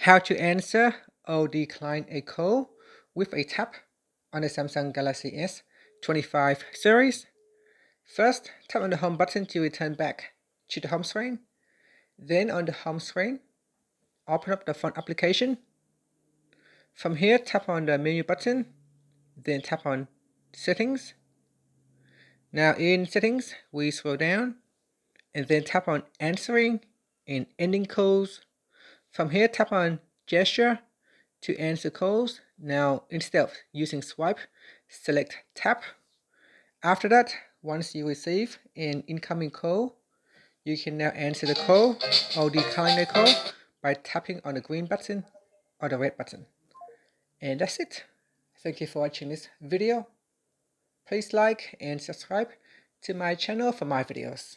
How to answer or decline a call with a tap on the Samsung Galaxy S25 series. First, tap on the home button to return back to the home screen. Then on the home screen, open up the phone application. From here, tap on the menu button, then tap on Settings. Now in Settings, we scroll down and then tap on Answering and Ending Calls. From here, tap on Gesture to answer calls. Now, instead of using swipe, select tap. After that, once you receive an incoming call, you can now answer the call or decline the call by tapping on the green button or the red button. And that's it. Thank you for watching this video. Please like and subscribe to my channel for my videos.